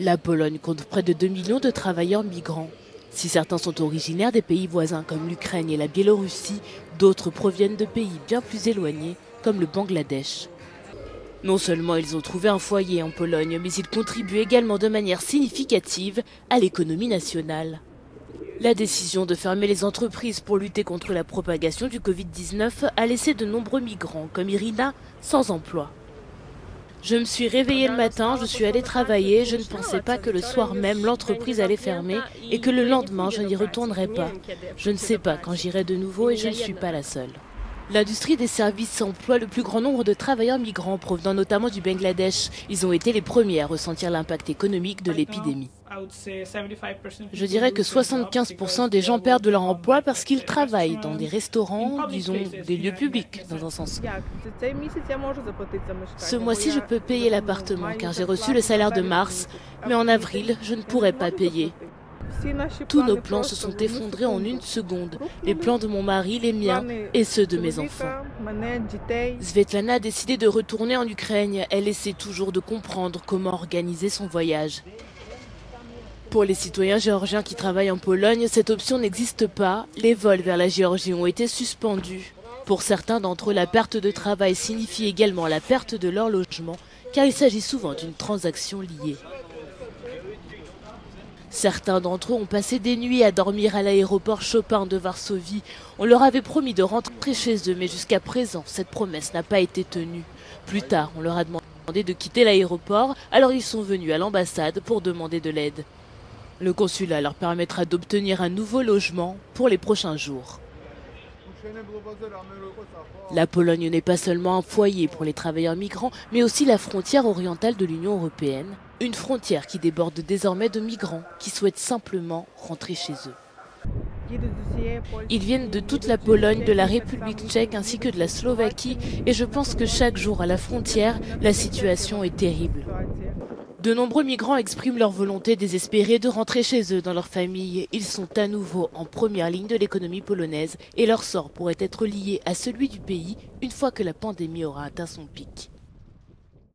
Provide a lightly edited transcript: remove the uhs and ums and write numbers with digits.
La Pologne compte près de 2 millions de travailleurs migrants. Si certains sont originaires des pays voisins comme l'Ukraine et la Biélorussie, d'autres proviennent de pays bien plus éloignés comme le Bangladesh. Non seulement ils ont trouvé un foyer en Pologne, mais ils contribuent également de manière significative à l'économie nationale. La décision de fermer les entreprises pour lutter contre la propagation du Covid-19 a laissé de nombreux migrants comme Irina sans emploi. Je me suis réveillée le matin, je suis allée travailler, je ne pensais pas que le soir même l'entreprise allait fermer et que le lendemain je n'y retournerais pas. Je ne sais pas quand j'irai de nouveau et je ne suis pas la seule. L'industrie des services emploie le plus grand nombre de travailleurs migrants provenant notamment du Bangladesh. Ils ont été les premiers à ressentir l'impact économique de l'épidémie. Je dirais que 75% des gens perdent leur emploi parce qu'ils travaillent dans des restaurants, disons des lieux publics dans un sens. Ce mois-ci, je peux payer l'appartement car j'ai reçu le salaire de mars, mais en avril, je ne pourrai pas payer. Tous nos plans se sont effondrés en une seconde, les plans de mon mari, les miens et ceux de mes enfants. Svetlana a décidé de retourner en Ukraine. Elle essaie toujours de comprendre comment organiser son voyage. Pour les citoyens géorgiens qui travaillent en Pologne, cette option n'existe pas. Les vols vers la Géorgie ont été suspendus. Pour certains d'entre eux, la perte de travail signifie également la perte de leur logement, car il s'agit souvent d'une transaction liée. Certains d'entre eux ont passé des nuits à dormir à l'aéroport Chopin de Varsovie. On leur avait promis de rentrer chez eux, mais jusqu'à présent, cette promesse n'a pas été tenue. Plus tard, on leur a demandé de quitter l'aéroport, alors ils sont venus à l'ambassade pour demander de l'aide. Le consulat leur permettra d'obtenir un nouveau logement pour les prochains jours. La Pologne n'est pas seulement un foyer pour les travailleurs migrants, mais aussi la frontière orientale de l'Union européenne. Une frontière qui déborde désormais de migrants qui souhaitent simplement rentrer chez eux. Ils viennent de toute la Pologne, de la République tchèque ainsi que de la Slovaquie et je pense que chaque jour à la frontière, la situation est terrible. De nombreux migrants expriment leur volonté désespérée de rentrer chez eux dans leur famille. Ils sont à nouveau en première ligne de l'économie polonaise et leur sort pourrait être lié à celui du pays une fois que la pandémie aura atteint son pic.